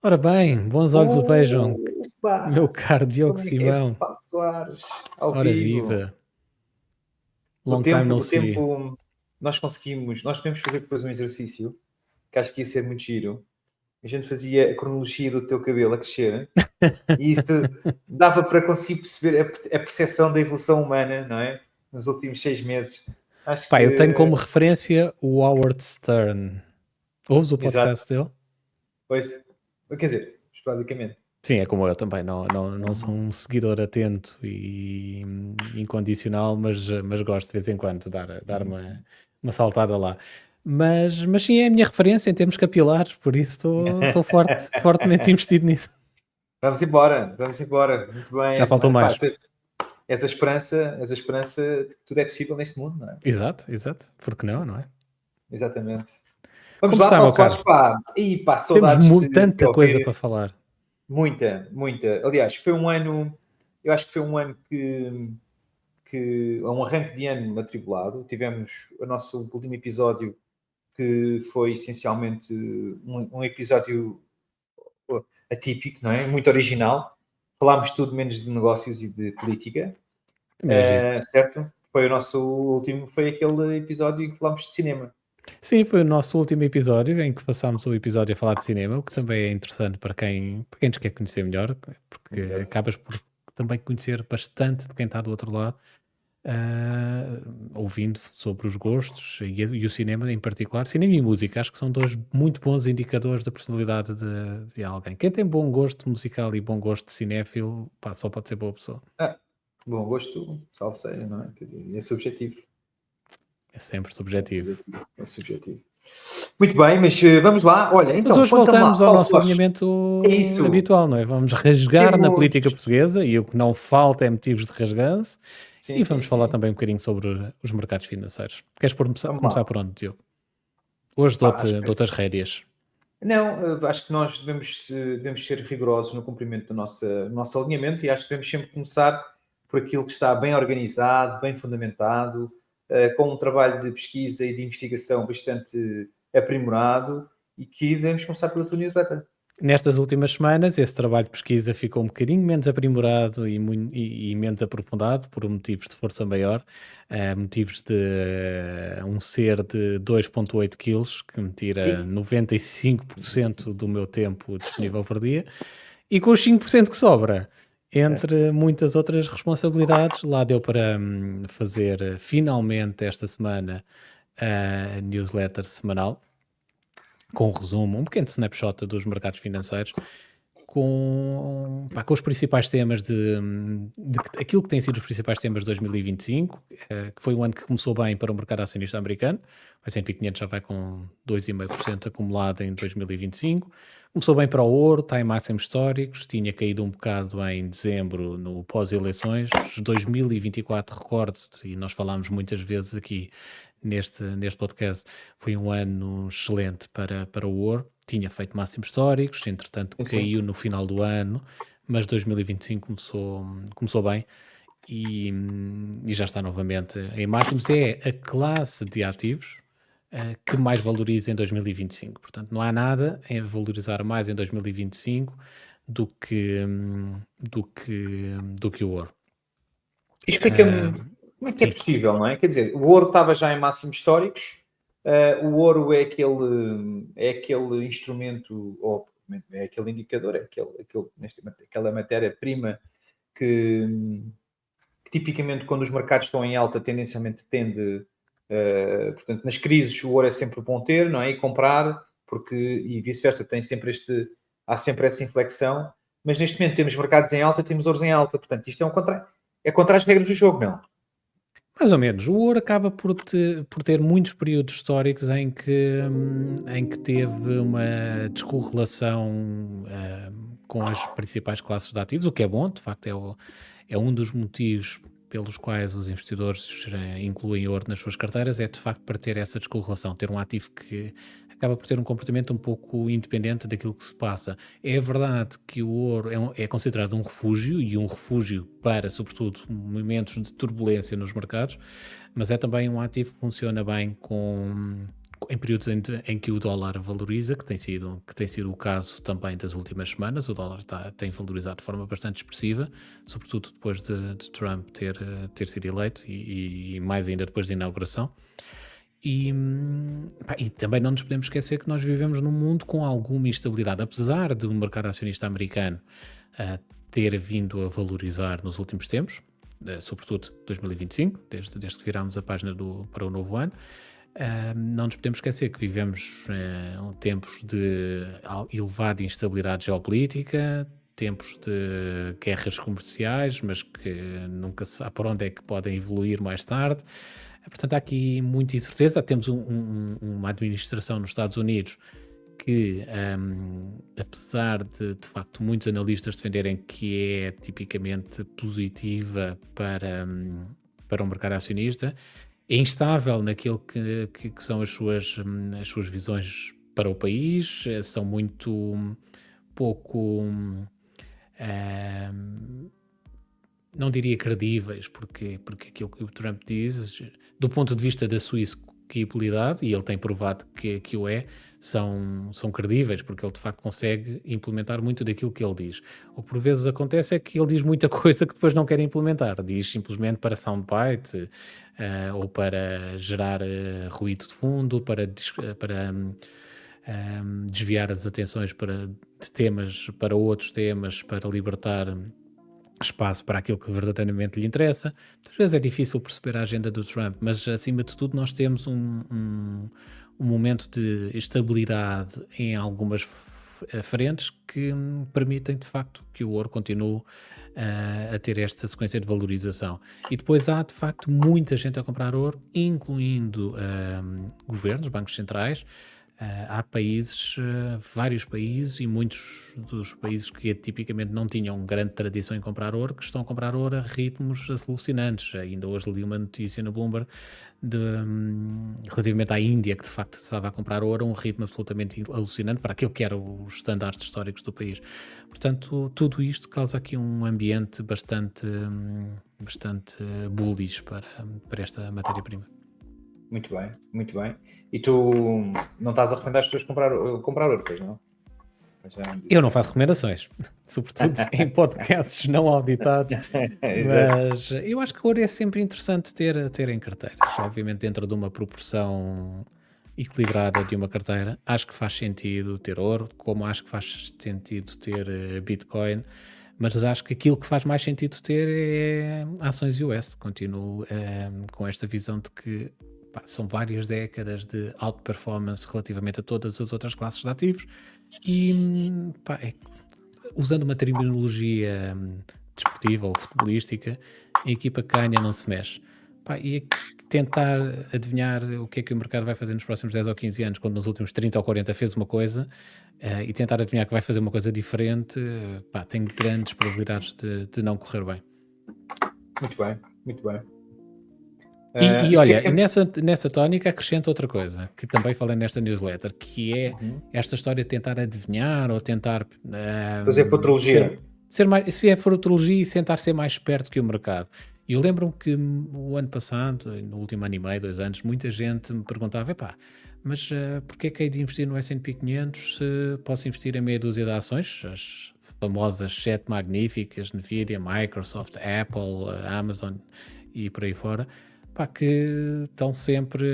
Ora bem, bons olhos o vejam, meu Opa! caro Diogo Como é que é, Simão. Paulo Soares? Ao Ora vivo. viva, O long time tempo, no o see. tempo, nós podemos fazer depois um exercício, que acho que ia ser muito giro. A gente fazia a cronologia do teu cabelo a crescer e isso dava para conseguir perceber a percepção da evolução humana, não é? Nos últimos 6 meses. Acho Pá, eu tenho que. como referência o Howard Stern. Ouves o Exato. podcast dele? Pois. Quer dizer, esporadicamente. Sim, é como eu também, não sou um seguidor atento e incondicional, mas gosto de vez em quando de dar Sim, uma, sim. uma saltada lá. Mas sim, é a minha referência em termos capilares, por isso estou fortemente investido nisso. Vamos embora, vamos embora. Muito Já bem. faltou Pá, mais. és a esperança de que tudo é possível neste mundo, não é? Exato, exato. Porque não é? Exatamente. Vamos Como lá, está, meu Paulo Soares, caro? pá. E pá, Temos saudades de tanta coisa para ouvir. falar. Muita, muita. Aliás, foi um ano, eu acho que foi um ano que um arranque de ano atribulado. Tivemos o nosso último episódio, que foi essencialmente um episódio atípico, não é? Muito original. Falámos tudo menos de negócios e de política. Também é giro. Certo? Foi o nosso último, foi aquele episódio em que falámos de cinema. Sim, foi o nosso último episódio em que passámos o episódio a falar de cinema, o que também é interessante para quem nos quer conhecer melhor, porque Exato. acabas por também conhecer bastante de quem está do outro lado, ah, ouvindo sobre os gostos e o cinema em particular. Cinema e música, acho que são dois muito bons indicadores da personalidade de alguém. Quem tem bom gosto musical e bom gosto de cinéfilo, pá, só pode ser boa pessoa. Ah, bom gosto, salve seja, não é? Quer dizer, é subjetivo. É sempre É subjetivo. subjetivo. É subjetivo. Muito bem, mas vamos lá. Olha, Mas então, hoje conta-me lá, voltamos ao Paulo nosso Soares. É alinhamento isso. habitual, não é? Vamos rasgar na Temos. política portuguesa e o que não falta é motivos de rasganço Sim, e sim, vamos falar sim. também um bocadinho sobre os mercados financeiros. Queres Vamos começar lá. por onde, Diogo? Hoje Pá, acho que. dou-te as rédeas. Não, acho que nós devemos ser rigorosos no cumprimento do nosso alinhamento e acho que devemos sempre começar por aquilo que está bem organizado, bem fundamentado, com um trabalho de pesquisa e de investigação bastante aprimorado e que devemos começar pela tua newsletter. Nestas últimas semanas, esse trabalho de pesquisa ficou um bocadinho menos aprimorado e menos aprofundado por motivos de força maior, motivos de um ser de 2,8 quilos, que me tira E, 95% do meu tempo disponível por dia, e com os 5% que sobra, entre muitas outras responsabilidades, lá deu para fazer finalmente esta semana a newsletter semanal, com um resumo, um pequeno snapshot dos mercados financeiros, com os principais temas aquilo que tem sido os principais temas de 2025, que foi um ano que começou bem para o mercado acionista americano. O S&P 500 já vai com 2,5% acumulado em 2025. Começou bem para o ouro, está em máximos históricos, tinha caído um bocado em dezembro no pós-eleições. 2024, recorde-se, e nós falámos muitas vezes aqui neste podcast, foi um ano excelente para o ouro. Tinha feito máximos históricos, entretanto sim. caiu no final do ano, mas 2025 começou bem e já está novamente em máximos. É a classe de ativos que mais valoriza em 2025. Portanto, não há nada em valorizar mais em 2025 do que, hum, do que o ouro. explica-me como é que é Sim, possível, não é? Quer dizer, o ouro estava já em máximos históricos, o ouro é aquele instrumento, ou é aquele indicador, aquela matéria-prima que, que tipicamente quando os mercados estão em alta tendencialmente tende, portanto, nas crises o ouro é sempre bom ter, não é? E comprar, porque, e vice-versa, há sempre essa inflexão, mas neste momento temos mercados em alta, temos ouros em alta, portanto, isto é contra as regras do jogo, não? mais ou menos. O ouro acaba por ter muitos períodos históricos em que teve uma descorrelação com as principais classes de ativos, o que é bom, de facto é um dos motivos pelos quais os investidores incluem ouro nas suas carteiras, é de facto para ter essa descorrelação, ter um ativo que acaba por ter um comportamento um pouco independente daquilo que se passa. É verdade que o ouro é considerado um refúgio, e um refúgio para, sobretudo, momentos de turbulência nos mercados, mas é também um ativo que funciona bem em períodos em que o dólar valoriza, que tem sido o caso também das últimas semanas. O dólar tem valorizado de forma bastante expressiva, sobretudo depois de Trump ter sido eleito e mais ainda depois da inauguração. E também não nos podemos esquecer que nós vivemos num mundo com alguma instabilidade, apesar de o mercado acionista americano ter vindo a valorizar nos últimos tempos, sobretudo 2025, desde que virámos a página para o novo ano. Não nos podemos esquecer que vivemos tempos de elevada instabilidade geopolítica, tempos de guerras comerciais, mas que nunca se sabe para onde é que podem evoluir mais tarde. Portanto, há aqui muita incerteza. Temos uma administração nos Estados Unidos que, apesar de facto muitos analistas defenderem que é tipicamente positiva para o mercado acionista, é instável naquilo que são as suas visões para o país, são muito pouco, não diria credíveis, porque aquilo que o Trump diz, do ponto de vista da sua execuibilidade, e ele tem provado que o é, são credíveis, porque ele de facto consegue implementar muito daquilo que ele diz. O que por vezes acontece é que ele diz muita coisa que depois não quer implementar, diz simplesmente para soundbite, ou para gerar ruído de fundo, para desviar as atenções de temas para outros temas, para libertar espaço para aquilo que verdadeiramente lhe interessa. Muitas vezes é difícil perceber a agenda do Trump, mas acima de tudo nós temos um momento de estabilidade em algumas frentes que permitem de facto que o ouro continue a ter esta sequência de valorização. E depois há de facto muita gente a comprar ouro, incluindo governos, bancos centrais. Há países, vários países, e muitos dos países que tipicamente não tinham grande tradição em comprar ouro, que estão a comprar ouro a ritmos alucinantes. Ainda hoje li uma notícia no Bloomberg relativamente à Índia, que de facto estava a comprar ouro a um ritmo absolutamente alucinante para aquilo que eram os estándares históricos do país. Portanto, tudo isto causa aqui um ambiente bastante bullish para esta matéria-prima. Muito bem, muito bem. E tu não estás a recomendar as pessoas comprar ouro, pois não? Eu não faço recomendações, sobretudo em podcasts não auditados, mas eu acho que o ouro é sempre interessante ter em carteiras, obviamente dentro de uma proporção equilibrada de uma carteira. Acho que faz sentido ter ouro, como acho que faz sentido ter Bitcoin, mas acho que aquilo que faz mais sentido ter é ações US. Continuo com esta visão de que são várias décadas de outperformance relativamente a todas as outras classes de ativos e, usando uma terminologia desportiva ou futebolística, a equipa que ganha não se mexe. E tentar adivinhar o que é que o mercado vai fazer nos próximos 10 ou 15 anos, quando nos últimos 30 ou 40 fez uma coisa, e tentar adivinhar que vai fazer uma coisa diferente, tem grandes probabilidades de não correr bem. Muito bem, muito bem. E olha, nessa tónica acrescento outra coisa, que também falei nesta newsletter, que é esta história de tentar adivinhar ou tentar fazer futurologia. Se é futurologia e tentar ser mais perto que o mercado. E eu lembro-me que o ano passado, no último ano e meio, 2 anos, muita gente me perguntava, mas porquê é que hei de investir no S&P 500 se posso investir em meia dúzia de ações, as famosas 7 magníficas, Nvidia, Microsoft, Apple, Amazon e por aí fora, que estão sempre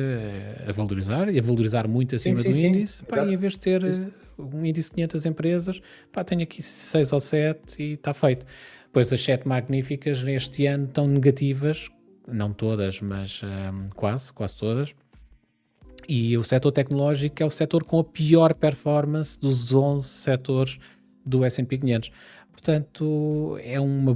a valorizar, e a valorizar muito acima do índice, e em vez de ter um índice de 500 empresas, tenho aqui 6 ou 7 e está feito. Pois as 7 magníficas neste ano estão negativas, não todas, mas quase todas, e o setor tecnológico é o setor com a pior performance dos 11 setores do S&P 500. Portanto, é um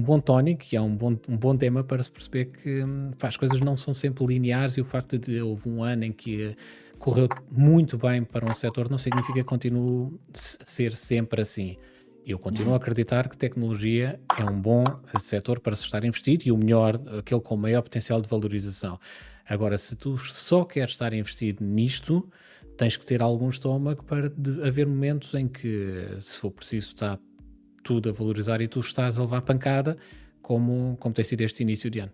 bom tónico, é um bom tema para se perceber que as coisas não são sempre lineares, e o facto de houve um ano em que correu muito bem para um setor não significa que continue a ser sempre assim. Eu continuo a acreditar que tecnologia é um bom setor para se estar investido, e o melhor, aquele com o maior potencial de valorização. Agora, se tu só queres estar investido nisto, tens que ter algum estômago para haver momentos em que, se for preciso, está tudo a valorizar e tu estás a levar pancada, como tem sido este início de ano.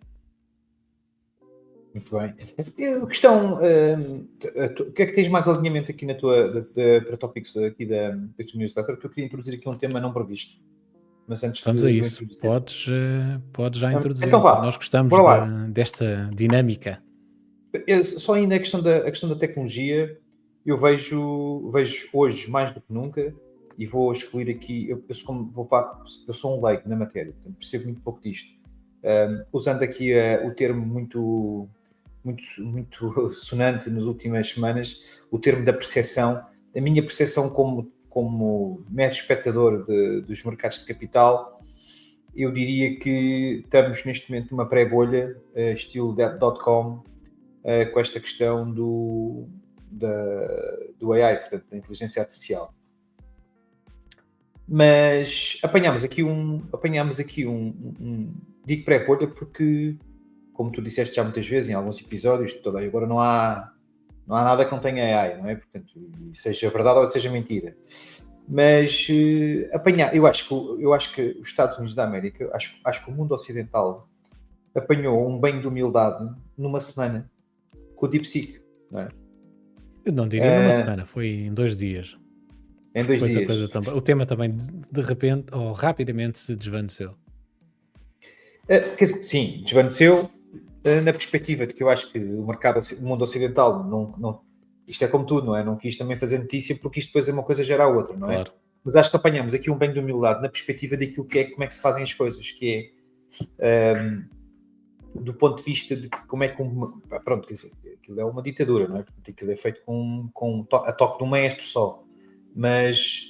Muito bem. Questão, o que é que tens mais alinhamento aqui na tua, para tópicos aqui da tua newsletter? Que eu queria introduzir aqui um tema não previsto, mas antes Vamos a de o isso. introduzir. Podes já Então introduzi-lo, que nós vá, gostamos bora lá. desta dinâmica. Só ainda a questão da tecnologia, eu vejo hoje mais do que nunca, e vou escolher aqui, eu sou um leigo na matéria, portanto percebo muito pouco disto. Usando aqui o termo muito sonante nas últimas semanas, o termo da percepção, a minha percepção como mero espectador dos mercados de capital, eu diria que estamos neste momento numa pré-bolha, estilo .com, com esta questão do AI, portanto, da inteligência artificial. Mas apanhámos aqui digo pré-bolha porque, como tu disseste já muitas vezes em alguns episódios, agora não há nada que não tenha AI, não é? Portanto, seja verdade ou seja mentira. Mas eu acho que os Estados Unidos da América, acho que o mundo ocidental apanhou um banho de humildade numa semana com o DeepSeek, não é? Eu não diria numa semana, foi em 2 dias. Em Porque 2 depois dias. o tema também de repente ou rapidamente se desvaneceu. Quer dizer, sim, desvaneceu na perspectiva de que eu acho que o mundo ocidental não, isto é como tudo, não é? Não quis também fazer notícia porque isto depois é uma coisa gera a outra, não é? Claro. Mas acho que apanhamos aqui um banho de humildade na perspectiva daquilo que é, como é que se fazem as coisas, que é do ponto de vista de como é que pronto, quer dizer, aquilo é uma ditadura, não é? Porque aquilo é feito a toque de um maestro só. Mas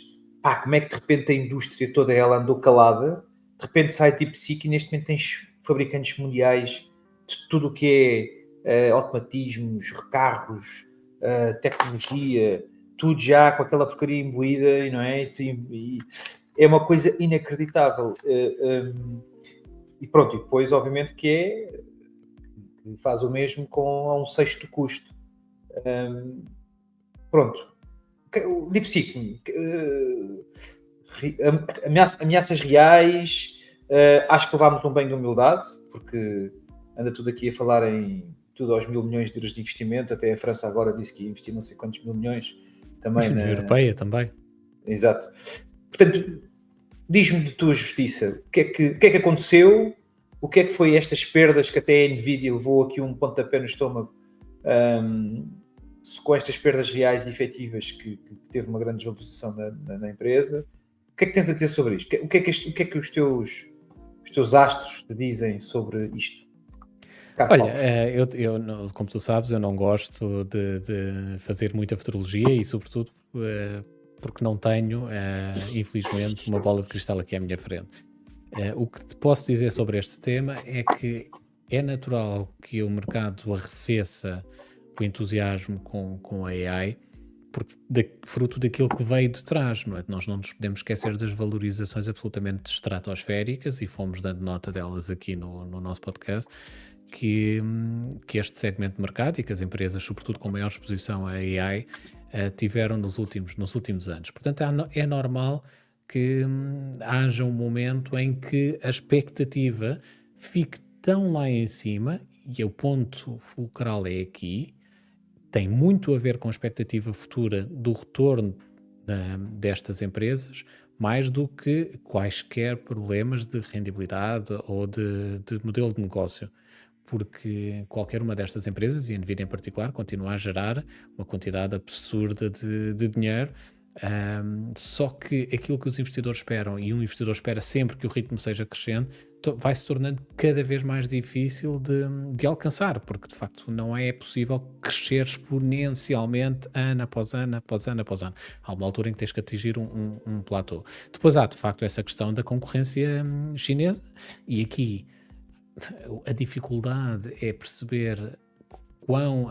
como é que de repente a indústria toda ela andou calada, de repente sai DeepSeek e neste momento tens fabricantes mundiais de tudo o que é automatismos, carros, tecnologia, tudo já com aquela porcaria imbuída, não é? E é uma coisa inacreditável. E pronto, e depois obviamente que faz o mesmo a um sexto do custo. Pronto. O DeepSeek, ameaças reais, acho que levámos um banho de humildade, porque anda tudo aqui a falar em tudo aos 1.000 milhões de euros de investimento, até a França agora disse que ia investir não sei quantos mil milhões também A União Europeia também. Exato. Portanto, diz-me de tua justiça, o que é que aconteceu, o que é que foi estas perdas que até a Nvidia levou aqui um pontapé no estômago, com estas perdas reais e efetivas que teve uma grande desvalorização na empresa. O que é que tens a dizer sobre isto? O que é que os teus astros te dizem sobre isto? Olha, como tu sabes, eu não gosto de fazer muita futurologia e, sobretudo, porque não tenho, infelizmente, uma bola de cristal aqui à minha frente. O que te posso dizer sobre este tema é que é natural que o mercado arrefeça o entusiasmo com a AI, porque fruto daquilo que veio de trás, não é? Nós não nos podemos esquecer das valorizações absolutamente estratosféricas, e fomos dando nota delas aqui no nosso podcast, que este segmento de mercado e que as empresas, sobretudo com maior exposição à AI, tiveram nos últimos anos. Portanto, é normal que haja um momento em que a expectativa fique tão lá em cima, e o ponto fulcral é aqui, tem muito a ver com a expectativa futura do retorno destas empresas, mais do que quaisquer problemas de rendibilidade ou de modelo de negócio, porque qualquer uma destas empresas, e a Nvidia em particular, continua a gerar uma quantidade absurda de dinheiro. Só que aquilo que os investidores esperam, e um investidor espera sempre que o ritmo seja crescente, vai se tornando cada vez mais difícil de alcançar, porque de facto não é possível crescer exponencialmente ano após ano, após ano, após ano. Há uma altura em que tens que atingir um platô. Depois há de facto essa questão da concorrência chinesa, e aqui a dificuldade é perceber quão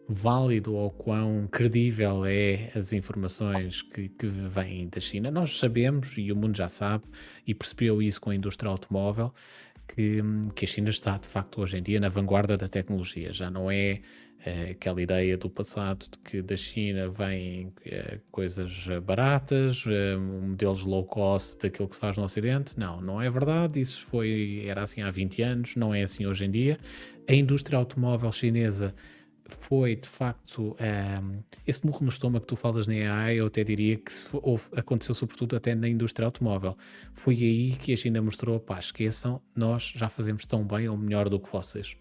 válido ou quão credível é as informações que vêm da China. Nós sabemos, e o mundo já sabe, e percebeu isso com a indústria automóvel, que a China está, de facto, hoje em dia na vanguarda da tecnologia. Já não é aquela ideia do passado de que da China vêm coisas baratas, modelos low cost daquilo que se faz no Ocidente. Não, não é verdade. Isso era assim há 20 anos, não é assim hoje em dia. A indústria automóvel chinesa foi, de facto, esse murro no estômago que tu falas na AI, eu até diria que aconteceu sobretudo até na indústria automóvel. Foi aí que a China mostrou, pá, esqueçam, nós já fazemos tão bem ou melhor do que vocês.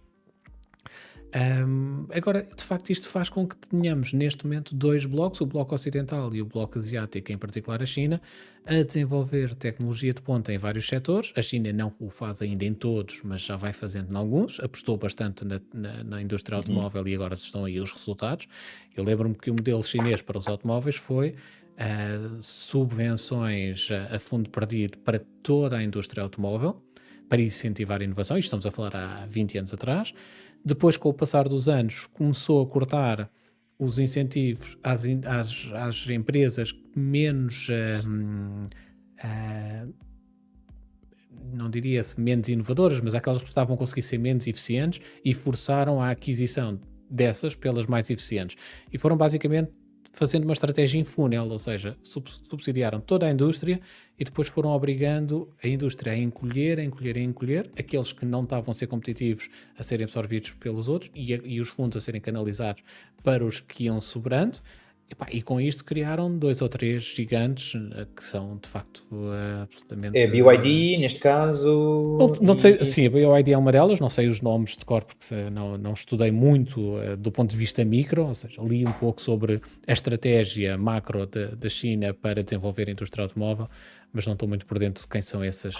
Agora, de facto, isto faz com que tenhamos neste momento dois blocos, o bloco ocidental e o bloco asiático, em particular a China, a desenvolver tecnologia de ponta em vários setores. A China não o faz ainda em todos, mas já vai fazendo em alguns. Apostou bastante na indústria automóvel e agora estão aí os resultados. Eu lembro-me que o modelo chinês para os automóveis foi subvenções a fundo perdido para toda a indústria automóvel, para incentivar a inovação. Isto estamos a falar há 20 anos atrás. Depois, com o passar dos anos, começou a cortar os incentivos às empresas menos, não diria-se menos inovadoras, mas aquelas que estavam a conseguir ser menos eficientes, e forçaram a aquisição dessas pelas mais eficientes. E foram basicamente fazendo uma estratégia em funil, ou seja, subsidiaram toda a indústria e depois foram obrigando a indústria a encolher, aqueles que não estavam a ser competitivos a serem absorvidos pelos outros e os fundos a serem canalizados para os que iam sobrando. E com isto criaram 2 ou 3 gigantes que são de facto absolutamente... É BYD, neste caso... Não sei, sim, a BYD é uma delas, não sei os nomes de cor porque não estudei muito do ponto de vista micro, ou seja, li um pouco sobre a estratégia macro da China para desenvolver a indústria automóvel, mas não estou muito por dentro de quem são esses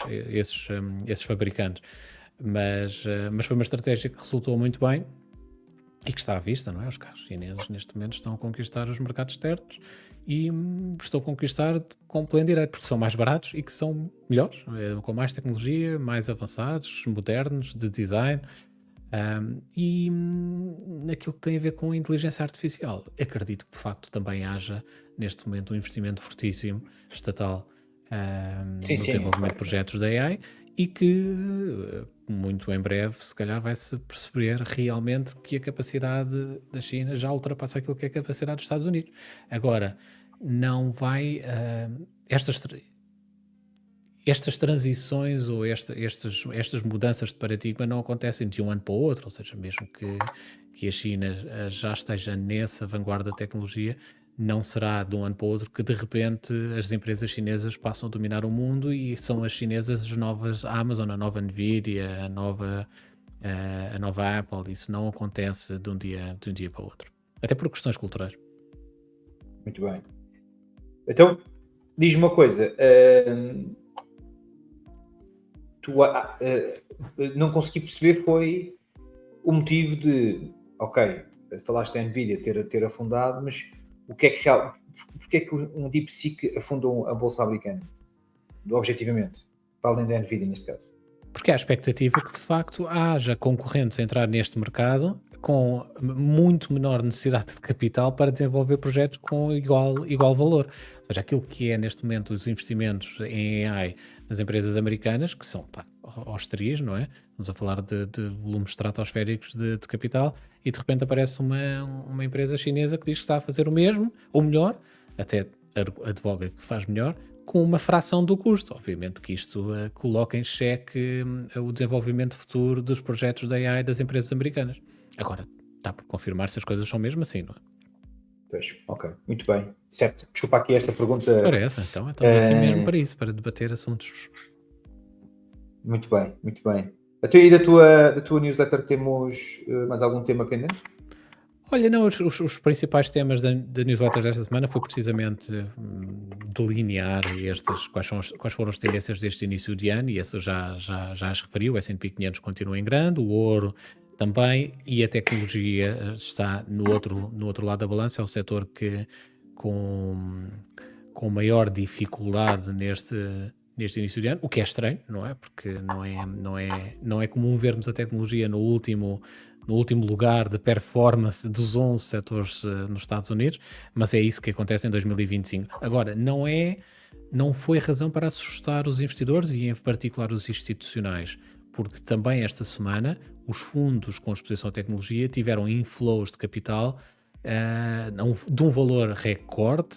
fabricantes. Mas foi uma estratégia que resultou muito bem e que está à vista, não é? Os carros chineses neste momento estão a conquistar os mercados externos e estão a conquistar com pleno direito, porque são mais baratos e que são melhores, com mais tecnologia, mais avançados, modernos, de design. E naquilo que tem a ver com a inteligência artificial, acredito que de facto também haja neste momento um investimento fortíssimo estatal no desenvolvimento de projetos da AI e que muito em breve se calhar vai-se perceber realmente que a capacidade da China já ultrapassa aquilo que é a capacidade dos Estados Unidos. Agora, não vai... Estas transições ou estas mudanças de paradigma não acontecem de um ano para o outro, ou seja, mesmo que a China já esteja nessa vanguarda da tecnologia, não será de um ano para o outro que de repente as empresas chinesas passam a dominar o mundo e são as chinesas as novas Amazon, a nova Nvidia, a nova Apple. Isso não acontece de um dia para o outro, até por questões culturais. Muito bem. Então, diz-me uma coisa... não consegui perceber foi o motivo de, ok, falaste da Nvidia ter afundado, mas porque é que um DeepSeek afundou a bolsa americana, objetivamente, para além da Nvidia neste caso? Porque há a expectativa que de facto haja concorrentes a entrar neste mercado com muito menor necessidade de capital para desenvolver projetos com igual valor. Ou seja, aquilo que é neste momento os investimentos em AI nas empresas americanas, que são austrias, não é? Estamos a falar de volumes estratosféricos de capital e de repente aparece uma empresa chinesa que diz que está a fazer o mesmo, ou melhor, até advoga que faz melhor, com uma fração do custo. Obviamente que isto coloca em xeque o desenvolvimento futuro dos projetos da AI das empresas americanas. Agora, está por confirmar se as coisas são mesmo assim, não é? Pois, ok, muito bem. Certo, desculpa aqui esta pergunta. Ora essa, então, estamos aqui mesmo para isso, para debater assuntos. Muito bem, muito bem. E da tua newsletter temos mais algum tema pendente? Olha, não, os principais temas da newsletter desta semana foi precisamente delinear quais foram as tendências deste início de ano, e essa já as referi. O S&P 500 continua em grande, o ouro também, e a tecnologia está no outro lado da balança. É o setor que com maior dificuldade neste início de ano, o que é estranho, não é? Porque não é comum vermos a tecnologia no último lugar de performance dos 11 setores nos Estados Unidos, mas é isso que acontece em 2025. Agora, não foi razão para assustar os investidores e em particular os institucionais, porque também esta semana os fundos com exposição à tecnologia tiveram inflows de capital de um valor recorde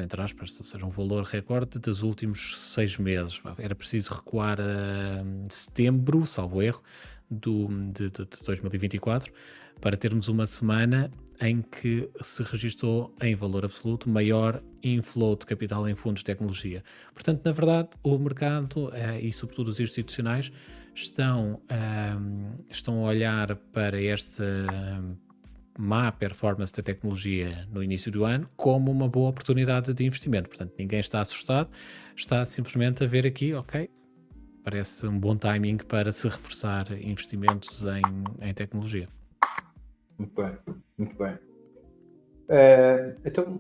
entre aspas, ou seja, um valor recorde dos últimos 6 meses. Era preciso recuar a setembro, salvo erro, de 2024, para termos uma semana em que se registou em valor absoluto maior inflow de capital em fundos de tecnologia. Portanto, na verdade, o mercado e sobretudo os institucionais estão a olhar para esta má performance da tecnologia no início do ano como uma boa oportunidade de investimento. Portanto, ninguém está assustado, está simplesmente a ver aqui, ok, parece um bom timing para se reforçar investimentos em tecnologia. Muito bem, muito bem. Então,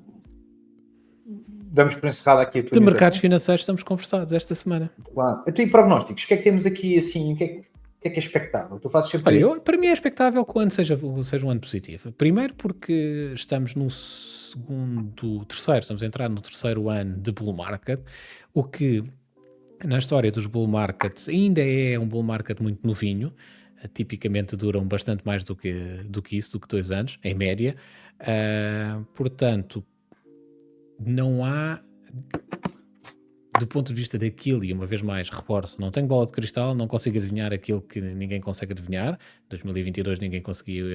damos por encerrada aqui a tua De mercados mensagem. financeiros estamos conversados esta semana. Claro. Então, e prognósticos? O que é que temos aqui, assim, o que é expectável? Tu fazes sempre... Olha, para mim é expectável que o ano seja um ano positivo. Primeiro porque estamos estamos a entrar no terceiro ano de bull market, o que na história dos bull markets ainda é um bull market muito novinho, tipicamente duram bastante mais do que isso, do que 2 anos, em média. Portanto, não há, do ponto de vista daquilo, e uma vez mais reforço, não tenho bola de cristal, não consigo adivinhar aquilo que ninguém consegue adivinhar. Em 2022 ninguém conseguiu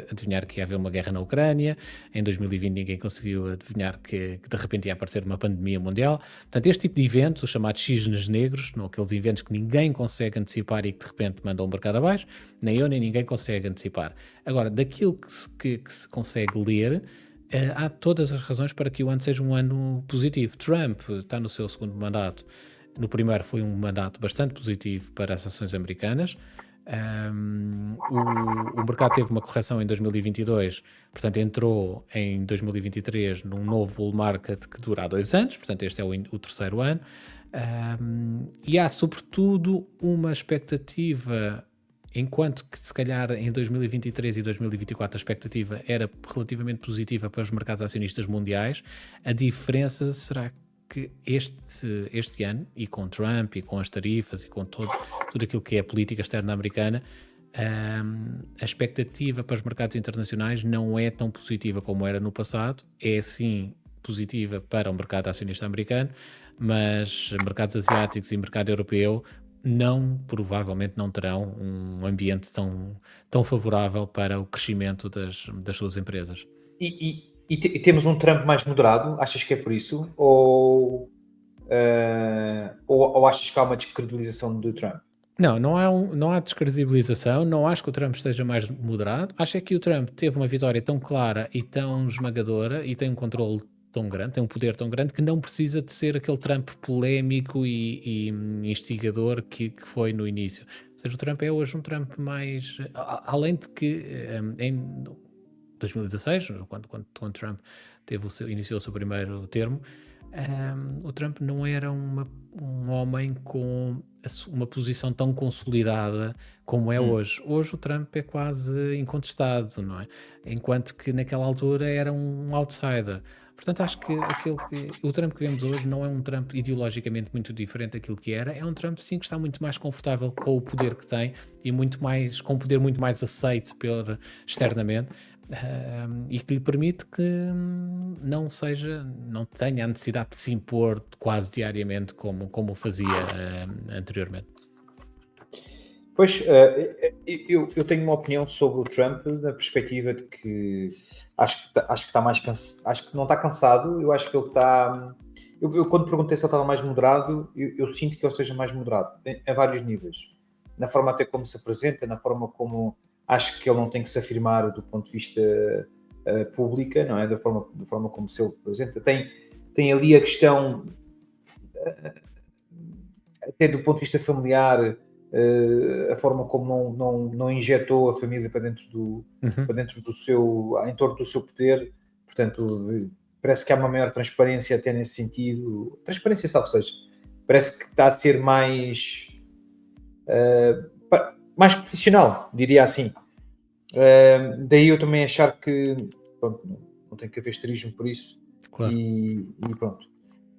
adivinhar que ia haver uma guerra na Ucrânia, em 2020 ninguém conseguiu adivinhar que de repente ia aparecer uma pandemia mundial. Portanto, este tipo de eventos, os chamados cisnes negros, não aqueles eventos que ninguém consegue antecipar e que de repente mandam o mercado abaixo, nem eu nem ninguém consegue antecipar. Agora, daquilo que se consegue ler, há todas as razões para que o ano seja um ano positivo. Trump está no seu segundo mandato. No primeiro foi um mandato bastante positivo para as ações americanas. O mercado teve uma correção em 2022, portanto entrou em 2023 num novo bull market que dura há 2 anos, portanto este é o terceiro ano. E há sobretudo uma expectativa, enquanto que se calhar em 2023 e 2024 a expectativa era relativamente positiva para os mercados acionistas mundiais, a diferença será que este ano, e com Trump, e com as tarifas, e com tudo aquilo que é a política externa americana, a expectativa para os mercados internacionais não é tão positiva como era no passado. É sim positiva para o mercado acionista americano, mas mercados asiáticos e mercado europeu provavelmente não terão um ambiente tão favorável para o crescimento das suas empresas. E temos um Trump mais moderado? Achas que é por isso? Ou achas que há uma descredibilização do Trump? Não há descredibilização, não acho que o Trump esteja mais moderado. Acho é que o Trump teve uma vitória tão clara e tão esmagadora e tem um controle tão grande, tem um poder tão grande que não precisa de ser aquele Trump polémico e instigador que foi no início. Ou seja, o Trump é hoje um Trump mais... Além de que em 2016, quando Trump iniciou o seu primeiro termo, o Trump não era um homem com uma posição tão consolidada como é hoje. Hoje o Trump é quase incontestado, não é? Enquanto que naquela altura era um outsider. Portanto, acho que o Trump que vemos hoje não é um Trump ideologicamente muito diferente daquilo que era. É um Trump, sim, que está muito mais confortável com o poder que tem e com um poder muito mais aceito externamente. E que lhe permite que não tenha a necessidade de se impor quase diariamente como fazia anteriormente. Pois, eu tenho uma opinião sobre o Trump na perspectiva de que acho que está mais cansado, acho que não está cansado, eu acho que ele está... Eu quando perguntei se ele estava mais moderado, eu sinto que ele esteja mais moderado, a vários níveis. Na forma até como se apresenta, na forma como... Acho que ele não tem que se afirmar do ponto de vista pública, não é? Da forma como se ele apresenta. Tem ali a questão, até do ponto de vista familiar, a forma como não injetou a família para dentro do seu, em torno do seu poder. Portanto, parece que há uma maior transparência até nesse sentido. Transparência, salvo seja. Parece que está a ser mais profissional, diria assim. Daí eu também achar que pronto, não tem que haver esterismo por isso. Claro. E pronto.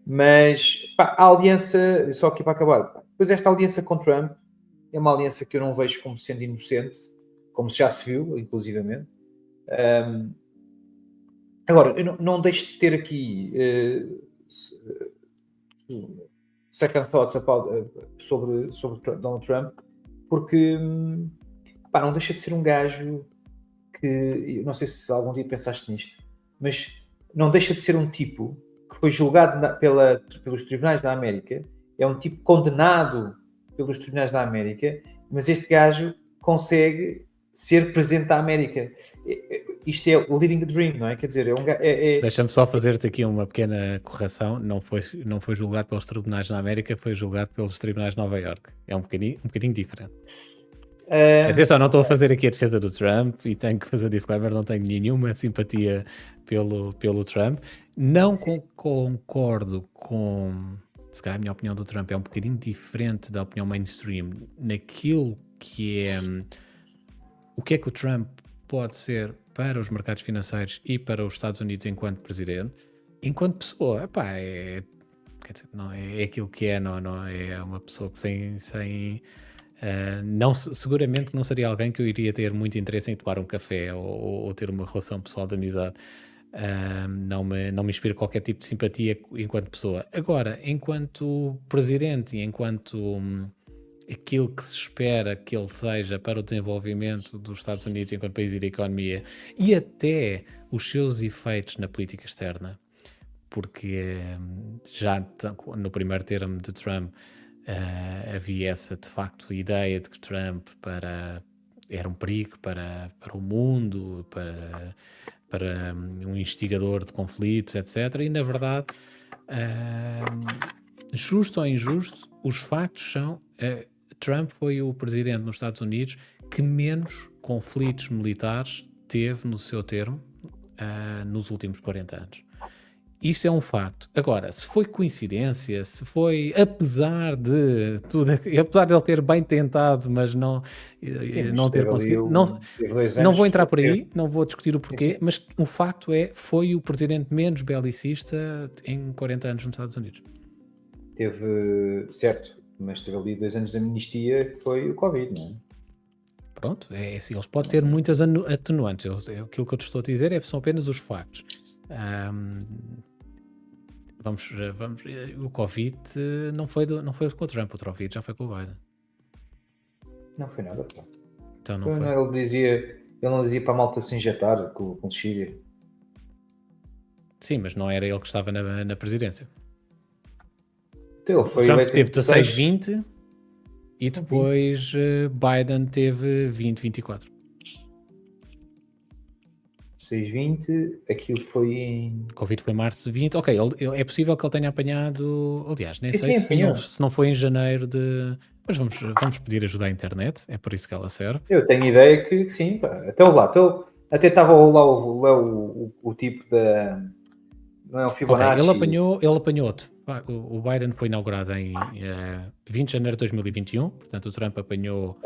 Mas a aliança, só aqui para acabar, depois esta aliança com Trump é uma aliança que eu não vejo como sendo inocente, como já se viu, inclusivamente. Agora, eu não deixo de ter aqui second thoughts sobre Donald Trump, porque não deixa de ser um gajo que, não sei se algum dia pensaste nisto, mas não deixa de ser um tipo que foi julgado pelos tribunais da América, é um tipo condenado pelos tribunais da América, mas este gajo consegue ser presidente da América. Isto é o living the dream, não é? Quer dizer, Deixa-me só fazer-te aqui uma pequena correção. Não foi julgado pelos tribunais da América, foi julgado pelos tribunais de Nova Iorque. É um bocadinho diferente. Atenção, não estou a fazer aqui a defesa do Trump e tenho que fazer disclaimer, não tenho nenhuma simpatia pelo Trump. Não concordo com... Se calhar a minha opinião do Trump é um bocadinho diferente da opinião mainstream naquilo que é... O que é que o Trump pode ser para os mercados financeiros e para os Estados Unidos enquanto presidente? Enquanto pessoa, quer dizer, não é aquilo que é, não é uma pessoa que seguramente não seria alguém que eu iria ter muito interesse em tomar um café ou ter uma relação pessoal de amizade. Não me inspira qualquer tipo de simpatia enquanto pessoa. Agora, enquanto presidente e enquanto aquilo que se espera que ele seja para o desenvolvimento dos Estados Unidos enquanto país e da economia e até os seus efeitos na política externa, porque já no primeiro termo de Trump havia essa, de facto, ideia de que Trump era um perigo para o mundo, para um instigador de conflitos, etc. E, na verdade, justo ou injusto, os factos são... Trump foi o presidente nos Estados Unidos que menos conflitos militares teve no seu termo nos últimos 40 anos. Isto é um facto. Agora, se foi coincidência, se foi apesar de tudo, apesar de ele ter bem tentado, mas não ter conseguido, não vou entrar por aí, não vou discutir o porquê, mas o facto foi o presidente menos belicista em 40 anos nos Estados Unidos. Teve, certo, mas teve ali 2 anos de amnistia que foi o Covid, não é? Pronto, é assim, eles podem ter muitas atenuantes. Aquilo que eu te estou a dizer são apenas os factos. Vamos, o Covid não foi com o Trump, o Covid já foi com o Biden. Não foi nada, pá. Então não foi. Ele não dizia para a malta se injetar com lexívia. Sim, mas não era ele que estava na presidência. Então, ele foi o Trump eleito teve em 16, 16-20 e depois Biden teve 20-24. 6-20, aquilo foi em... Covid foi em março de 20. Ok, é possível que ele tenha apanhado... Aliás, nem sei se não foi em janeiro de... Mas vamos pedir ajuda à internet, é por isso que ela serve. Eu tenho ideia que sim, pá. Até estava lá o tipo da... Não é o Fibonacci? Ele apanhou o Biden foi inaugurado em 20 de janeiro de 2021, portanto o Trump apanhou...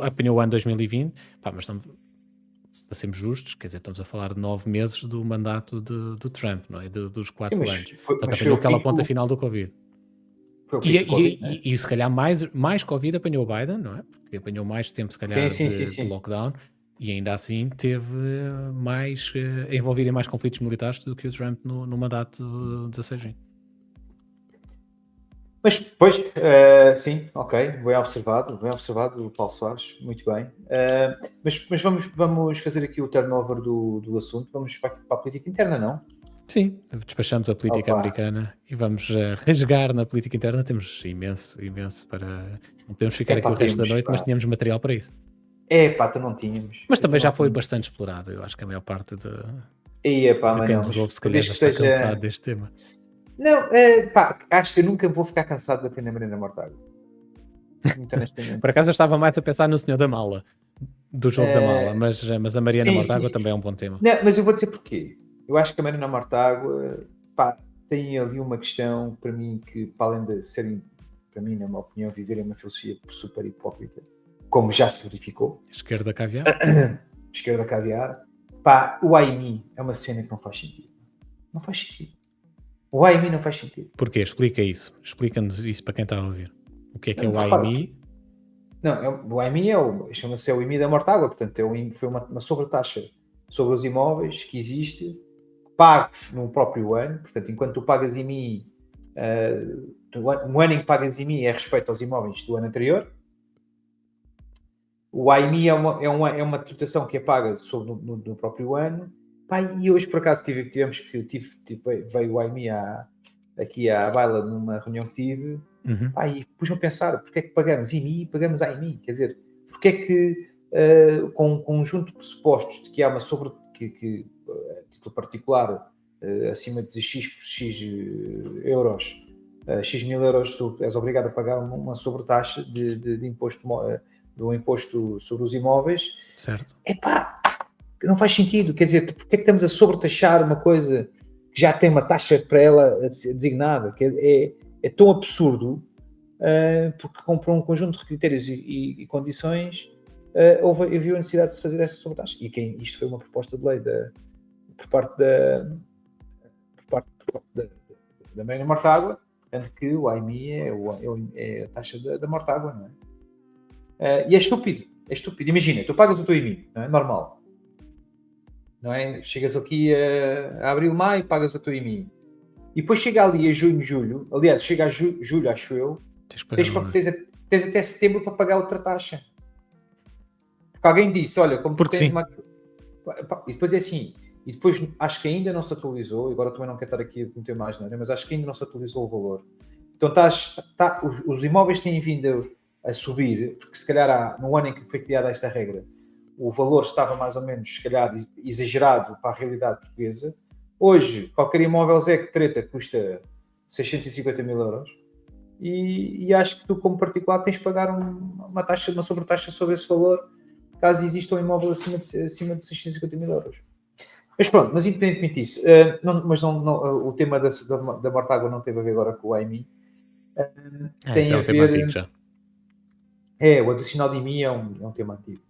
apanhou o ano 2020, mas para sermos justos, quer dizer, estamos a falar de 9 meses do mandato do Trump, não é? Dos 4 anos. Portanto, apanhou aquela ponta final do Covid. E se calhar mais Covid apanhou o Biden, não é? Porque apanhou mais tempo, se calhar, de lockdown, e ainda assim teve envolvido em mais conflitos militares do que o Trump no mandato 16-20. Mas, pois, sim, ok, bem observado, Paulo Soares, muito bem. Mas vamos fazer aqui o turnover do assunto, vamos para a política interna, não? Sim, despachamos a política americana e vamos rasgar na política interna. Temos imenso para... Não podemos ficar aqui o resto da noite, mas tínhamos material para isso. Tu não tínhamos. Mas também já foi bastante explorado, eu acho que a maior parte de quem nos ouve se calhar já está cansado deste tema. Não, acho que eu nunca vou ficar cansado de bater na Marina Mortágua. Muito honestamente. Por acaso eu estava mais a pensar no Senhor da Mala, do jogo da Mala, mas a Mariana Mortágua também é um bom tema. Não, mas eu vou dizer porquê. Eu acho que a Marina Mortágua tem ali uma questão para mim que, para além de serem, para mim, na minha opinião, viverem uma filosofia super hipócrita, como já se verificou. Esquerda caviar. Esquerda caviar. O Aimi é uma cena que não faz sentido. Não faz sentido. O Aimi não faz sentido. Porquê? Explica isso. Explica-nos isso para quem está a ouvir. O que é o Repara, IMI? não, o IMI chama-se o IMI da Mortágua, portanto foi uma sobretaxa sobre os imóveis que existe, pagos no próprio ano, portanto, enquanto tu pagas IMI, um ano em que pagas IMI é respeito aos imóveis do ano anterior. O IMI é uma tributação que é paga sobre no próprio ano. Pá, e hoje, por acaso, veio o IMI aqui à baila numa reunião que tive. Pá, e pus-me a pensar, porque é que pagamos IMI e pagamos IMI? Quer dizer, porque é que com um conjunto de pressupostos de que há uma título particular, acima de X por X euros, X mil euros, tu és obrigado a pagar uma sobretaxa de imposto, do imposto sobre os imóveis. Certo. Epá, não faz sentido. Quer dizer, porque é que estamos a sobretaxar uma coisa que já tem uma taxa para ela designada? Que é tão absurdo, porque por um conjunto de critérios e condições havia a necessidade de se fazer essa sobretaxa. E isto foi uma proposta de lei por parte da Marina Mortágua, tanto que o IMI é a taxa da Mortágua, não é? E é estúpido. Imagina, tu pagas o teu IMI, não é? Normal. Não é? Chegas aqui a abril, maio, pagas o teu IMI. E depois chega ali a junho, julho, aliás, chega a julho, acho eu, tens até setembro para pagar outra taxa. Porque alguém disse, olha, como tu tens uma... E depois é assim, e depois acho que ainda não se atualizou, agora também não quero estar aqui a meter mais, não é? Mas acho que ainda não se atualizou o valor. Então os imóveis têm vindo a subir, porque se calhar no ano em que foi criada esta regra, o valor estava mais ou menos, se calhar, exagerado para a realidade portuguesa. Hoje, qualquer imóvel Zé que treta custa 650 mil euros e acho que tu, como particular, tens de pagar uma sobretaxa sobre esse valor, caso exista um imóvel acima de 650 mil euros. Mas pronto, mas independentemente disso, o tema da Mortágua não teve a ver agora com o IMI. Tem a ver... antigo já. O adicional de IMI é um tema antigo.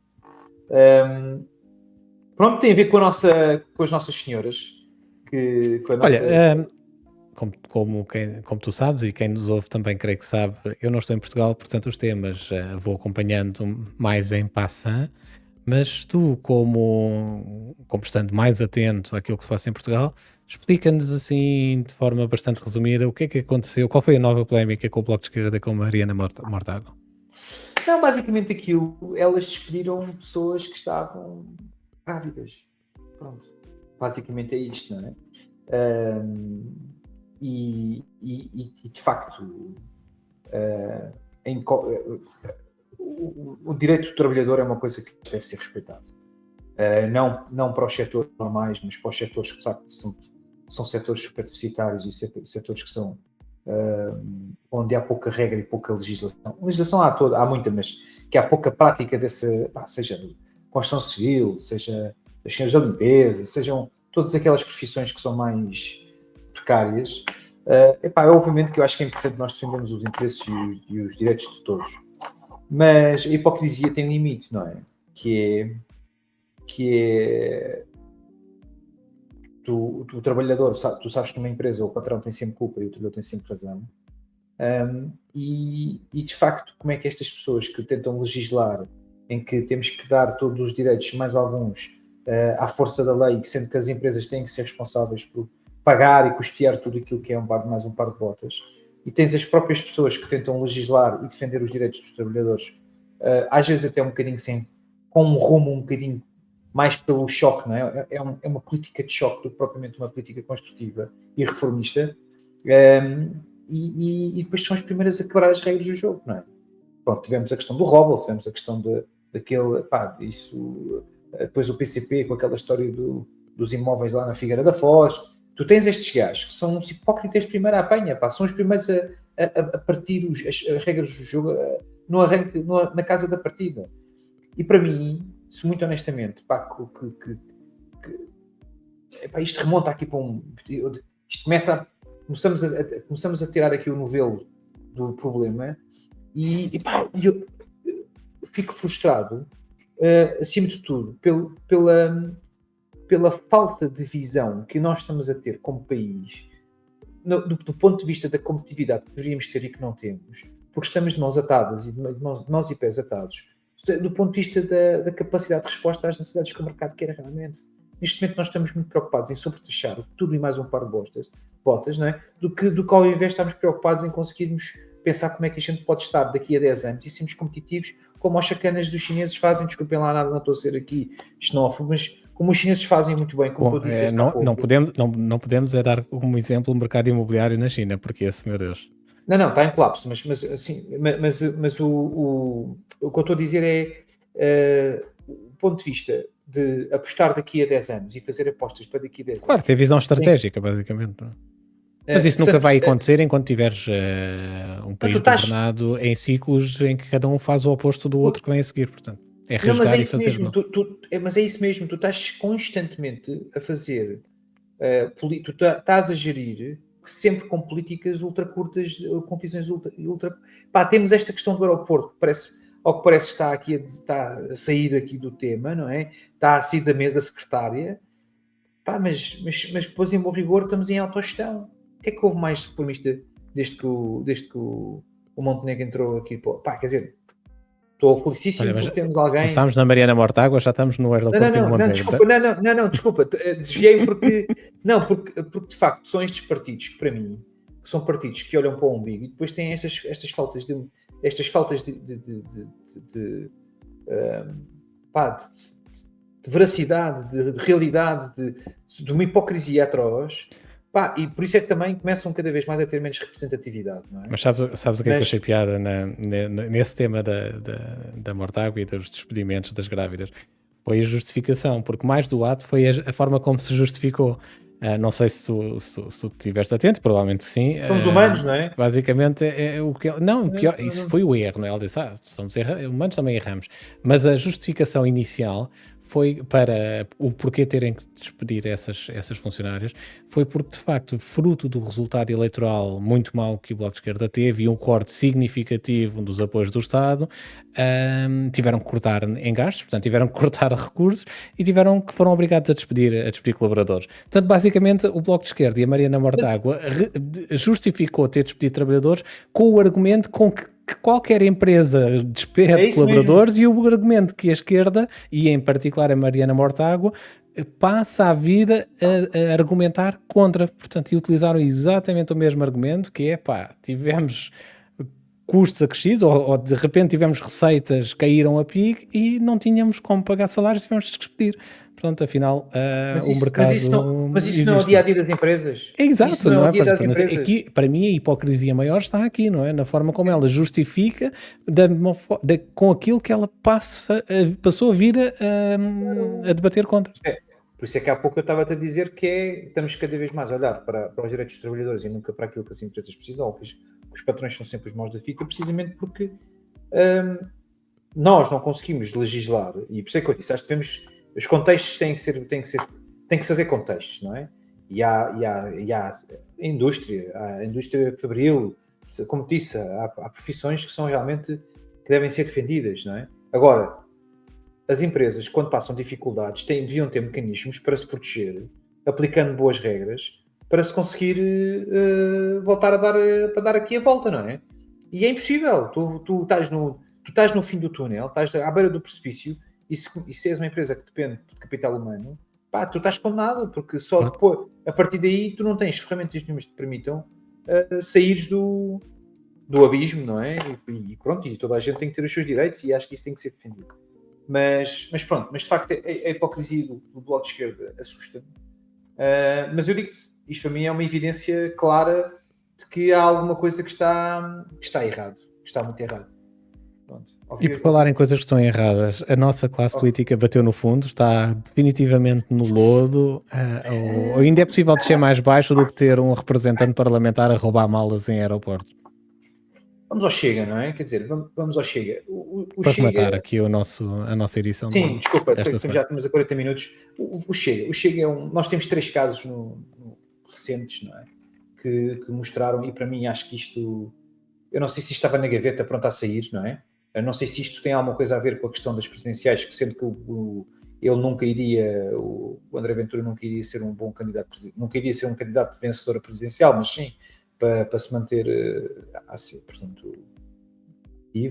Pronto, tem a ver com as nossas senhoras. Olha, como tu sabes, e quem nos ouve também creio que sabe, eu não estou em Portugal, portanto os temas vou acompanhando mais em passant, mas tu, como estando mais atento àquilo que se passa em Portugal, explica-nos assim, de forma bastante resumida, o que é que aconteceu, qual foi a nova polémica com o Bloco de Esquerda com Mariana Mortágua? Não, basicamente elas despediram pessoas que estavam grávidas. Pronto. Basicamente é isto, não é? E de facto, o direito do trabalhador é uma coisa que deve ser respeitado. Não para os setores normais, mas para os setores que são setores super deficitários e setores que são onde há pouca regra e pouca legislação. Legislação há muita, mas que há pouca prática seja construção civil, seja as senhoras da limpeza, sejam todas aquelas profissões que são mais precárias. Obviamente que eu acho que é importante nós defendermos os interesses e os direitos de todos. Mas a hipocrisia tem limite, não é? Que é o trabalhador, tu sabes que numa empresa o patrão tem sempre culpa e o trabalhador tem sempre razão. E de facto, como é que estas pessoas que tentam legislar em que temos que dar todos os direitos, mais alguns, à força da lei, sendo que as empresas têm que ser responsáveis por pagar e custear tudo aquilo que é mais um par de botas, e tens as próprias pessoas que tentam legislar e defender os direitos dos trabalhadores, às vezes até um bocadinho com um rumo um bocadinho mais pelo choque, não é? É uma política de choque do que propriamente uma política construtiva e reformista, e depois são as primeiras a quebrar as regras do jogo, não é? Pronto, tivemos a questão do Robles, tivemos a questão depois o PCP com aquela história dos imóveis lá na Figueira da Foz. Tu tens estes gajos que são os hipócritas de primeira apanha, são os primeiros a partir as regras do jogo no arranque, na casa da partida. E para mim, muito honestamente, isto remonta aqui para isto começamos a tirar aqui o novelo do problema e eu fico frustrado, acima de tudo, pela falta de visão que nós estamos a ter como país, do ponto de vista da competitividade que deveríamos ter e que não temos, porque estamos de mãos atadas e de mãos e pés atados, do ponto de vista da capacidade de resposta às necessidades que o mercado quer realmente. Neste momento nós estamos muito preocupados em sobretaxar tudo e mais um par de botas, não é? do que ao invés de estarmos preocupados em conseguirmos pensar como é que a gente pode estar daqui a 10 anos e sermos competitivos como os chacanas dos chineses fazem. Desculpem lá nada, não estou a ser aqui xenófobo, mas como os chineses fazem muito bem, como tu disseste há pouco. Não podemos é dar como exemplo o mercado imobiliário na China, porque esse, meu Deus. Não, está em colapso, mas o que eu estou a dizer é o ponto de vista de apostar daqui a 10 anos e fazer apostas para daqui a 10 Claro, anos. tem visão estratégica, basicamente. Mas isso nunca vai acontecer enquanto tiveres um país governado em ciclos em que cada um faz o oposto do outro que vem a seguir, portanto. É rasgar e fazer. Mas é isso mesmo, tu estás constantemente a fazer, tu estás a gerir sempre com políticas ultra curtas, com visões ultra. Pá, temos esta questão do aeroporto, ao que parece está a sair aqui do tema, não é? Está a sair da mesa da secretária. Pá, mas depois, em bom rigor, estamos em autogestão. O que é que houve mais reformista desde que o Montenegro entrou aqui? Pá, quer dizer, estou felicíssimo porque temos alguém. Começámos na Mariana Mortágua, já estamos no aeroporto de Montenegro. Desculpa, desviei porque de facto são estes partidos que, para mim, que são partidos que olham para o umbigo e depois têm estas faltas de veracidade, de realidade, de uma hipocrisia atroz. Pá, e por isso é que também começam cada vez mais a ter menos representatividade, não é? Mas sabes o que é que eu achei piada nesse tema da Mortágua e dos despedimentos das grávidas? Foi a justificação, porque mais do ato foi a forma como se justificou. Não sei se tu estiveste atento, provavelmente sim. Somos humanos, não é? Basicamente é o que... Não, pior, isso foi o erro, não é? Ela disse, somos humanos, também erramos. Mas a justificação inicial foi para o porquê terem que despedir essas funcionárias, foi porque, de facto, fruto do resultado eleitoral muito mau que o Bloco de Esquerda teve e um corte significativo dos apoios do Estado, tiveram que cortar em gastos, portanto, tiveram que cortar recursos e foram obrigados a despedir colaboradores. Portanto, basicamente, o Bloco de Esquerda e a Mariana Mortágua justificou ter despedido trabalhadores com o argumento com que qualquer empresa despede colaboradores mesmo. E o argumento que a esquerda, e em particular a Mariana Mortágua, passa a vida a argumentar contra. Portanto, e utilizaram exatamente o mesmo argumento, que é, tivemos custos acrescidos, ou de repente tivemos receitas que caíram a pique e não tínhamos como pagar salários e tivemos de despedir. Portanto, afinal, o mercado. Mas isso não é o dia a dia das empresas. Exato, não é? Aqui, para mim, a hipocrisia maior está aqui, não é? Na forma como ela justifica com aquilo que ela passou a vir a debater contra. Por isso é que há pouco eu estava-te a dizer que estamos cada vez mais a olhar para os direitos dos trabalhadores e nunca para aquilo que as empresas precisam, ou que os patrões são sempre os maus da fita, precisamente porque nós não conseguimos legislar, e por isso é que eu disse, acho que os contextos têm que fazer contextos, não é? E há a indústria fabril, como disse, há profissões que são realmente, que devem ser defendidas, não é? Agora, as empresas, quando passam dificuldades, deviam ter mecanismos para se proteger, aplicando boas regras, para se conseguir voltar para dar aqui a volta, não é? E é impossível, tu estás no fim do túnel, estás à beira do precipício, e se és uma empresa que depende de capital humano, tu estás condenado, porque só depois, a partir daí, tu não tens ferramentas nenhumas que te permitam saíres do abismo, não é? E pronto, e toda a gente tem que ter os seus direitos, e acho que isso tem que ser defendido. Mas pronto, mas de facto a hipocrisia do Bloco de Esquerda assusta-me. Mas eu digo-te, isto para mim é uma evidência clara de que há alguma coisa que está errado, que está muito errado. Pronto. E por falar em coisas que estão erradas, a nossa classe política bateu no fundo, está definitivamente no lodo, ou ainda é possível descer mais baixo do que ter um representante parlamentar a roubar malas em aeroportos? Vamos ao Chega, não é? Quer dizer, vamos ao Chega. Para rematar aqui a nossa edição. Sim, desculpa, já estamos a 40 minutos. O Chega é nós temos 3 casos recentes, não é? Que mostraram, e para mim acho que isto, eu não sei se isto estava na gaveta pronto a sair, não é? Eu não sei se isto tem alguma coisa a ver com a questão das presidenciais, que sendo que ele nunca iria, o André Ventura nunca iria ser um bom candidato, nunca iria ser um candidato vencedor a presidencial, mas sim, para se manter portanto,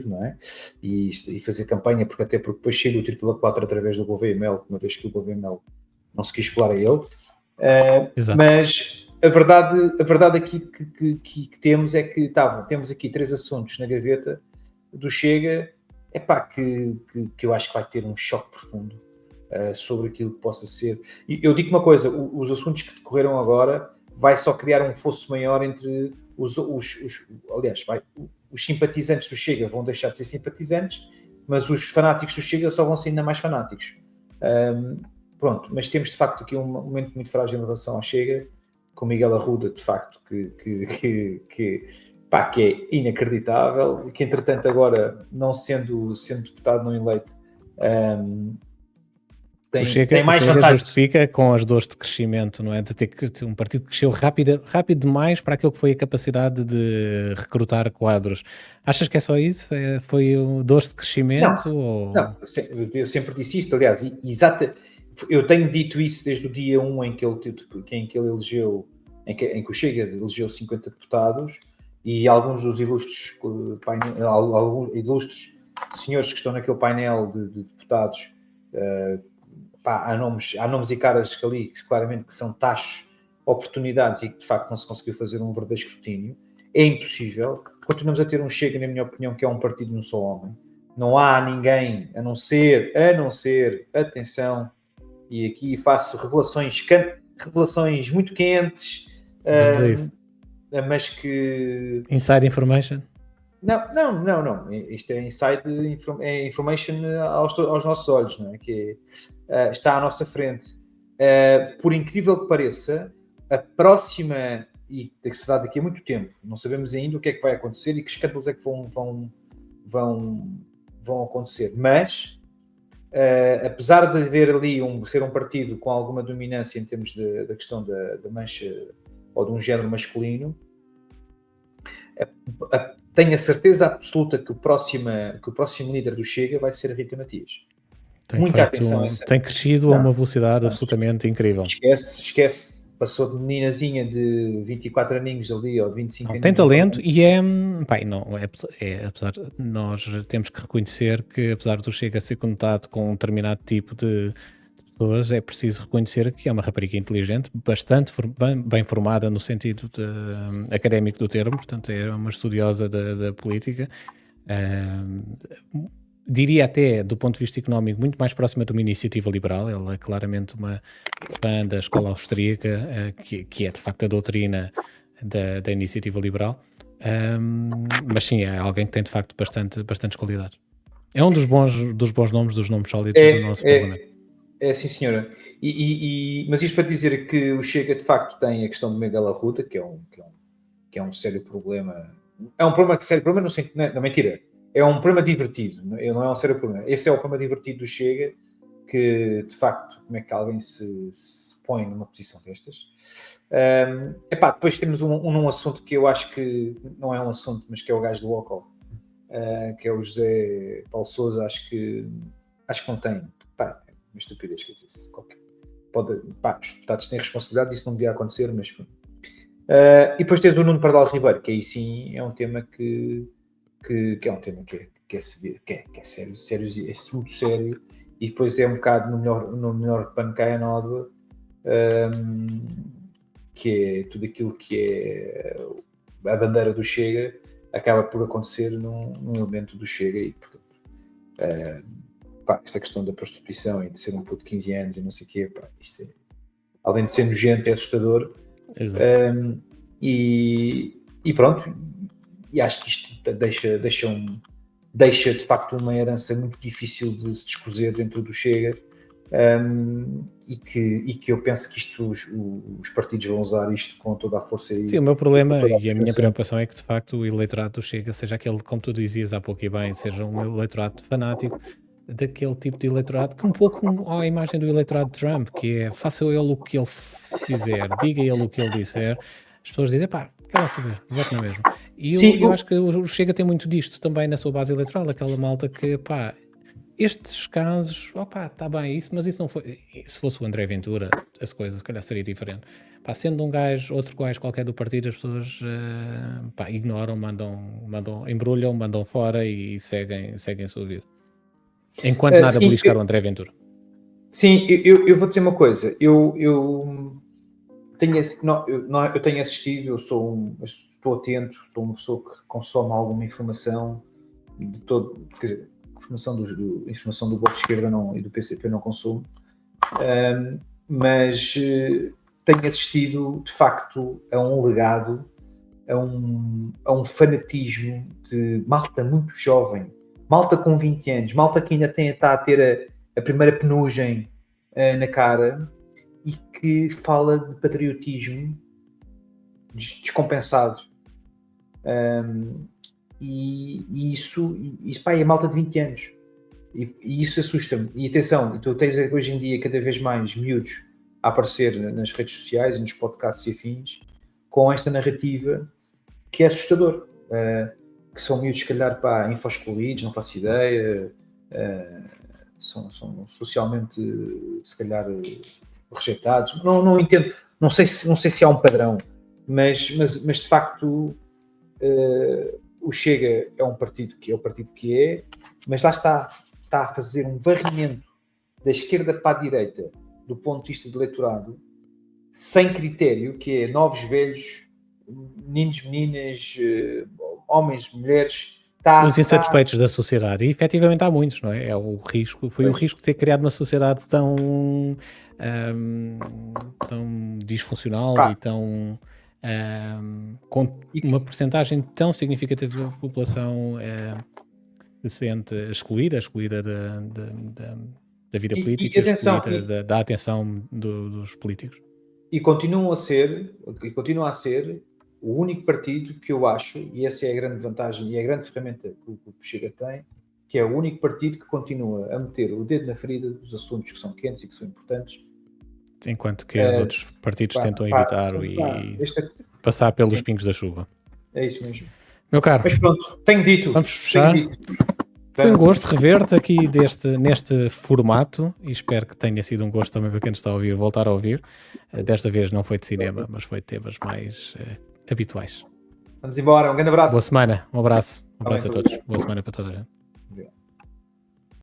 não é? E fazer campanha, até porque depois chega o Tiro 4 através do Gouveia Mel, uma vez que o Gouveia Mel não se quis colar a ele. Exato. Mas a verdade aqui que temos é que temos aqui 3 assuntos na gaveta do Chega, que eu acho que vai ter um choque profundo sobre aquilo que possa ser. E eu digo uma coisa, os assuntos que decorreram agora vai só criar um fosso maior entre os simpatizantes do Chega vão deixar de ser simpatizantes, mas os fanáticos do Chega só vão ser ainda mais fanáticos. Pronto, mas temos de facto aqui um momento muito frágil em relação ao Chega, com Miguel Arruda, de facto, que é inacreditável, que entretanto agora, não sendo deputado não eleito, tem mais vantagens. Justifica com as dores de crescimento, não é? De ter um partido que cresceu rápido demais para aquilo que foi a capacidade de recrutar quadros. Achas que é só isso? Foi dores de crescimento? Não, eu sempre disse isto, aliás, eu tenho dito isso desde o dia 1 em que ele elegeu, em que o Chega elegeu 50 deputados, e alguns dos ilustres senhores que estão naquele painel de deputados, há nomes e caras ali que claramente que são tachos, oportunidades, e que de facto não se conseguiu fazer um verdadeiro escrutínio. É impossível. Continuamos a ter um Chega, na minha opinião, que é um partido de um só homem. Não há ninguém, a não ser, atenção, e aqui faço revelações muito quentes, mas que... Inside information? Não. Isto é inside information aos nossos olhos, não é? Que está à nossa frente. Por incrível que pareça, a próxima, e que será daqui a muito tempo, não sabemos ainda o que é que vai acontecer e que escândalos é que vão acontecer, mas apesar de haver ali ser um partido com alguma dominância em termos da questão da mancha ou de um género masculino, tenho a certeza absoluta que o próximo líder do Chega vai ser a Rita Matias. Muita atenção a essa. Tem crescido a uma velocidade absolutamente incrível. Esquece. Passou de meninazinha de 24 aninhos ali, ou de 25 aninhos. Tem talento e apesar, nós temos que reconhecer que, apesar do Chega ser conotado com um determinado tipo de pessoas, é preciso reconhecer que é uma rapariga inteligente, bastante bem formada no sentido académico do termo, portanto é uma estudiosa da política. Diria até, do ponto de vista económico, muito mais próxima de uma iniciativa liberal. Ela é claramente uma fã da escola austríaca, que é de facto a doutrina da iniciativa liberal. Mas sim, é alguém que tem de facto bastantes qualidades. É um dos bons nomes, dos nomes sólidos do nosso Parlamento. É sim, senhora. Mas isto para dizer que o Chega de facto tem a questão do Miguel Arruda, que é um sério problema. É um problema sério problema no sentido. Não, mentira. É um problema divertido, não é um sério problema. Esse é o problema divertido do Chega, que de facto, como é que alguém se põe numa posição destas? Depois temos um assunto que eu acho que não é um assunto, mas que é o gajo do Ocol, que é o José Paulo Sousa. Acho que não tem. Uma estupidez, quer dizer, os deputados têm responsabilidade, isso não devia acontecer, mas e depois tens o Nuno Pardal Ribeiro, que aí sim é um tema que é um tema que é sério, é muito sério, e depois é um bocado no melhor pano cai a nódoa, que é tudo aquilo que é a bandeira do Chega, acaba por acontecer num elemento do Chega, e portanto esta questão da prostituição e de ser um puto de 15 anos e não sei o quê, isto além de ser nojento, é assustador. E pronto, e acho que isto deixa de facto uma herança muito difícil de se descozer dentro do Chega, e que eu penso que os partidos vão usar isto com toda a força. Sim, o meu problema e a minha preocupação é que de facto o eleitorado do Chega seja aquele, como tu dizias há pouco e bem, seja um eleitorado fanático, daquele tipo de eleitorado que um pouco à imagem do eleitorado de Trump, que é faça ele o que ele fizer, diga ele o que ele disser, as pessoas dizem, quer lá saber, voto na mesma. E eu acho que o Chega tem muito disto também na sua base eleitoral, aquela malta que, estes casos, opá, está bem isso, mas isso não foi. Se fosse o André Ventura, as coisas, se calhar seria diferente. Pá, sendo um gajo, outro gajo qualquer do partido, as pessoas pá, ignoram, embrulham, mandam fora e seguem a sua vida. Enquanto nada beliscar o André Ventura. Sim, eu vou dizer uma coisa. Eu tenho assistido, estou atento, sou uma pessoa que consome alguma informação de todo, quer dizer, informação do Bloco de Esquerda e do PCP não consumo, mas tenho assistido de facto a um legado, a um fanatismo de malta muito jovem, malta com 20 anos, malta que ainda está a ter a primeira penugem na cara e que fala de patriotismo descompensado. E isso pá, é malta de 20 anos. E isso assusta-me. E atenção, tu tens hoje em dia cada vez mais miúdos a aparecer nas redes sociais e nos podcasts e afins com esta narrativa que é assustador. Que são miúdos, se calhar, pá, info-excluídos, não faço ideia, são socialmente, se calhar, rejeitados. Não entendo, não sei se há um padrão, mas de facto o Chega é um partido que é o partido que é, mas lá está a fazer um varrimento da esquerda para a direita do ponto de vista de eleitorado sem critério, que é novos, velhos, meninos, meninas, homens, mulheres. Os insatisfeitos da sociedade, e efetivamente há muitos, não é? O risco de ser criado uma sociedade tão disfuncional e tão com uma porcentagem tão significativa da população que se sente excluída da vida política, excluída da atenção dos políticos. E continua a ser o único partido que eu acho, e essa é a grande vantagem e a grande ferramenta que o Chega tem, que é o único partido que continua a meter o dedo na ferida dos assuntos que são quentes e que são importantes. Enquanto que os outros partidos tentam evitar passar pelos pingos da chuva. É isso mesmo. Meu caro. Mas pronto, tenho dito. Vamos fechar. Foi um gosto rever-te aqui neste formato e espero que tenha sido um gosto também para quem nos está a ouvir, voltar a ouvir. Desta vez não foi de cinema, mas foi de temas mais habituais. Vamos embora, um grande abraço. Boa semana, um abraço a todos. Boa semana para toda a gente.